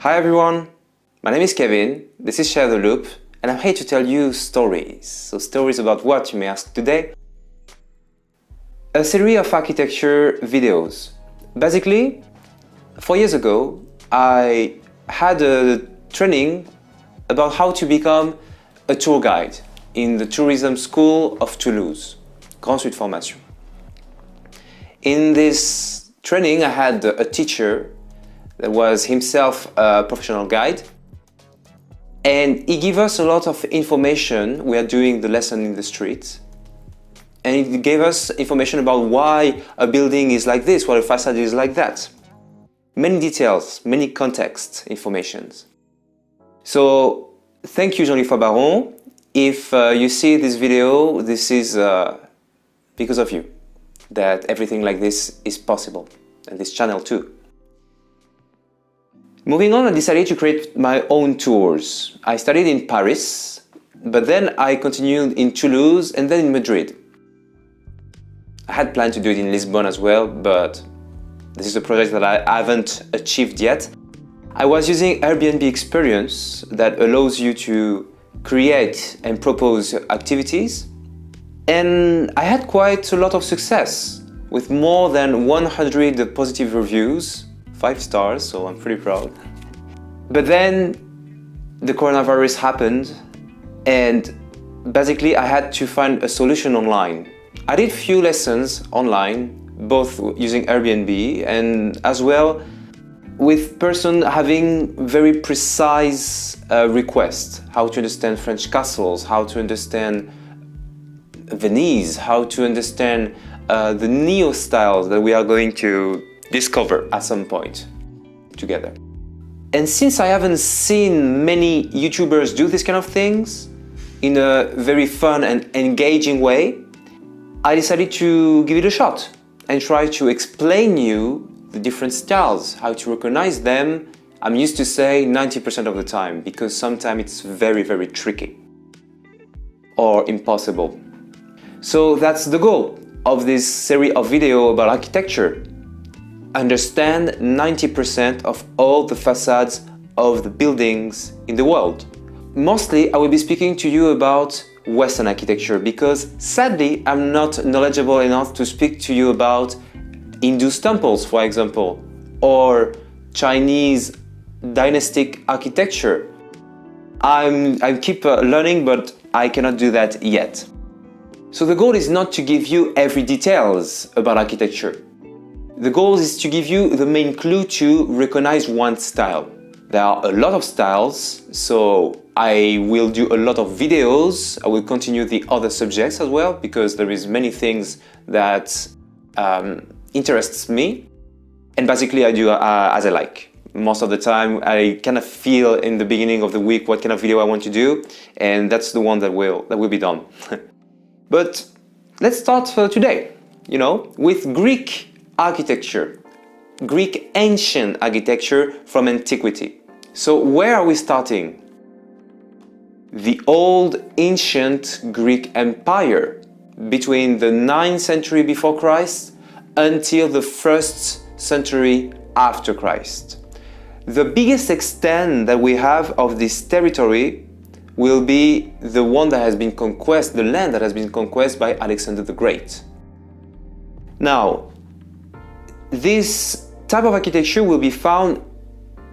Hi everyone, my name is Kevin, this is Share the Loop, and I'm here to tell you stories. So stories about what, you may ask today? A series of architecture videos. Basically, 4 years ago, I had a training about how to become a tour guide in the tourism school of Toulouse, Grand Sud Formation. In this training, I had a teacher that was himself a professional guide, and he gave us a lot of information. We are doing the lesson in the street, and he gave us information about why a building is like this, why a facade is like that. Many details, many context informations. So thank you, Jean-Pierre Baron. If you see this video, this is because of you, that everything like this is possible, and this channel too. Moving on, I decided to create my own tours. I studied in Paris, but then I continued in Toulouse and then in Madrid. I had planned to do it in Lisbon as well, but this is a project that I haven't achieved yet. I was using Airbnb Experience that allows you to create and propose activities, and I had quite a lot of success with more than 100 positive reviews. 5 stars, so I'm pretty proud. But then the coronavirus happened, and basically I had to find a solution online. I did few lessons online, both using Airbnb and as well with person having very precise requests. How to understand French castles, how to understand Venice, how to understand the neo-styles that we are going to discover at some point together. And since I haven't seen many YouTubers do this kind of things in a very fun and engaging way, I decided to give it a shot and try to explain you the different styles, how to recognize them. I'm used to say 90% of the time, because sometimes it's very, very tricky or impossible. So that's the goal of this series of video about architecture. Understand 90% of all the facades of the buildings in the world. Mostly, I will be speaking to you about Western architecture because sadly, I'm not knowledgeable enough to speak to you about Hindu temples, for example, or Chinese dynastic architecture. I keep learning, but I cannot do that yet. So the goal is not to give you every details about architecture. The goal is to give you the main clue to recognize one style. There are a lot of styles, so I will do a lot of videos. I will continue the other subjects as well, because there is many things that interests me. And basically I do as I like. Most of the time I kind of feel in the beginning of the week what kind of video I want to do, and that's the one that will be done. But let's start today, with Greek architecture, Greek ancient architecture from antiquity. So where are we starting? The old ancient Greek Empire between the 9th century before Christ until the 1st century after Christ. The biggest extent that we have of this territory will be the one that has been conquered, the land that has been conquered by Alexander the Great. Now, this type of architecture will be found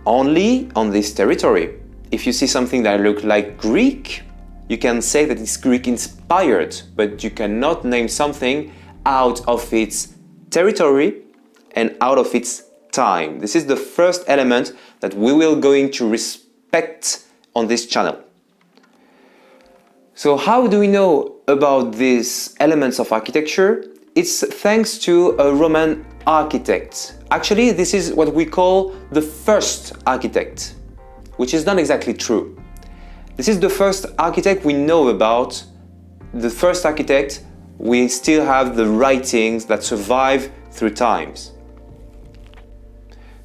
only on this territory. If you see something that looks like Greek, you can say that it's Greek inspired, but you cannot name something out of its territory and out of its time. This is the first element that we will going to respect on this channel. So how do we know about these elements of architecture? It's thanks to a Roman architect. Actually, this is what we call the first architect, which is not exactly true. This is the first architect we know about. The first architect, we still have the writings that survive through times.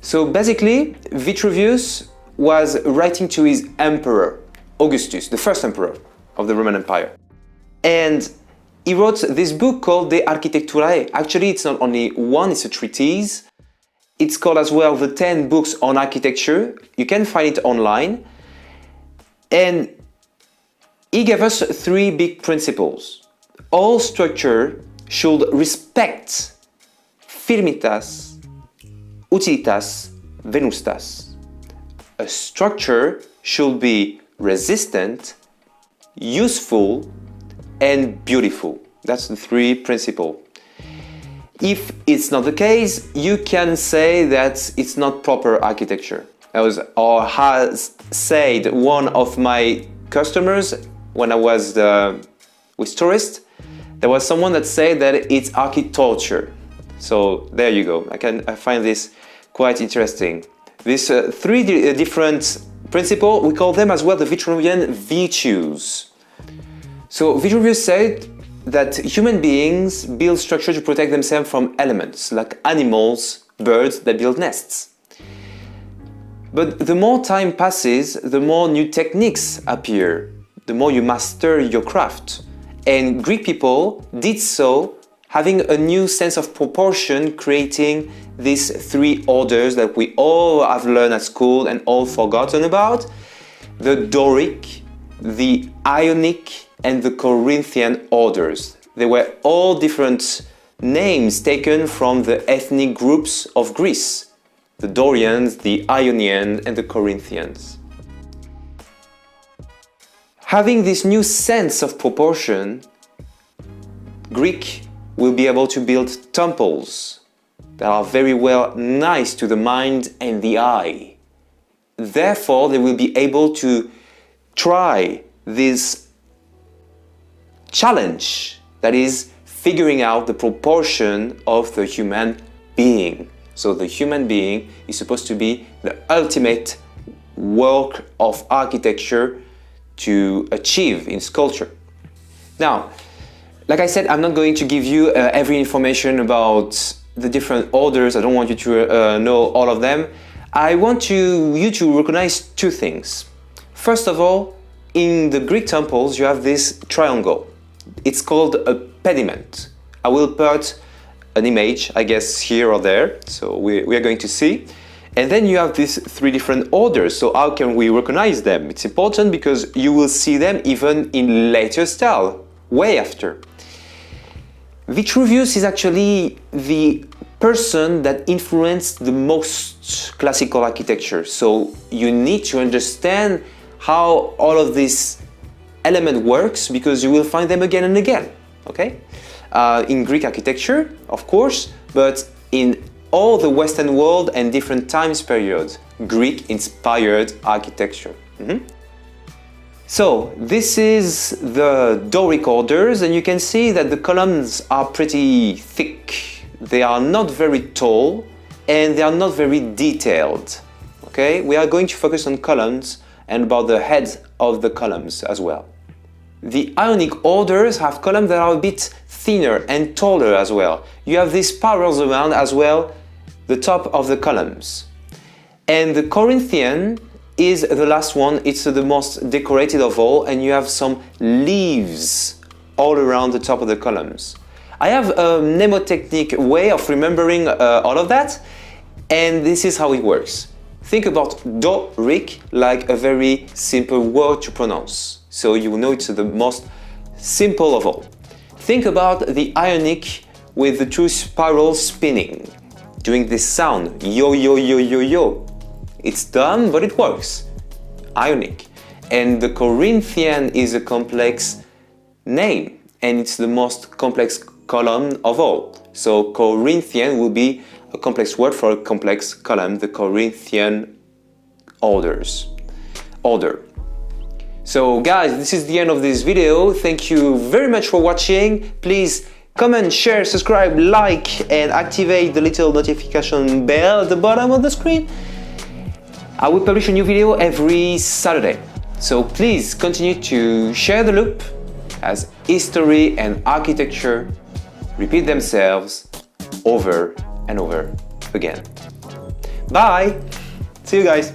So basically, Vitruvius was writing to his emperor, Augustus, the first emperor of the Roman Empire. And he wrote this book called De Architecturae. Actually, it's not only one, it's a treatise. It's called as well the 10 books on architecture. You can find it online. And he gave us 3 big principles. All structure should respect firmitas, utilitas, venustas. A structure should be resistant, useful, and beautiful. That's the 3 principles. If it's not the case, you can say that it's not proper architecture. Or has said one of my customers when I was with tourists, there was someone that said that it's archi-torture. So there you go. I find this quite interesting. These 3 different principles, we call them as well the Vitruvian virtues. So Vitruvius said that human beings build structure to protect themselves from elements, like animals, birds that build nests. But the more time passes, the more new techniques appear, the more you master your craft. And Greek people did so, having a new sense of proportion, creating these 3 orders that we all have learned at school and all forgotten about: the Doric, the Ionic, and the Corinthian orders. They were all different names taken from the ethnic groups of Greece: the Dorians, the Ionians, and the Corinthians. Having this new sense of proportion, Greek will be able to build temples that are very well nice to the mind and the eye. Therefore, they will be able to try this challenge, that is figuring out the proportion of the human being. So the human being is supposed to be the ultimate work of architecture to achieve in sculpture. Now, like I said, I'm not going to give you every information about the different orders. I don't want you to know all of them. I want you to recognize 2 things. First of all, in the Greek temples, you have this triangle. It's called a pediment. I will put an image, I guess, here or there, so we are going to see. And then you have these 3 different orders. So how can we recognize them? It's important because you will see them even in later style, way after. Vitruvius is actually the person that influenced the most classical architecture. So you need to understand how all of this element works, because you will find them again and again, okay? In Greek architecture, of course, but in all the Western world and different times periods, Greek-inspired architecture. So this is the Doric orders, and you can see that the columns are pretty thick. They are not very tall, and they are not very detailed. Okay, we are going to focus on columns and about the heads of the columns as well. The Ionic orders have columns that are a bit thinner and taller as well. You have these spirals around as well, the top of the columns. And the Corinthian is the last one. It's the most decorated of all, and you have some leaves all around the top of the columns. I have a mnemotechnic way of remembering all of that, and this is how it works. Think about Doric like a very simple word to pronounce, so you know it's the most simple of all. Think about the Ionic with the 2 spirals spinning, doing this sound, yo yo yo yo yo. It's dumb, but it works. Ionic. And the Corinthian is a complex name, and it's the most complex column of all. So Corinthian will be a complex word for a complex column, the Corinthian order. So guys, this is the end of this video. Thank you very much for watching. Please comment, share, subscribe, like, and activate the little notification bell at the bottom of the screen. I will publish a new video every Saturday. So please continue to share the loop as history and architecture repeat themselves over and over again. Bye! See you guys!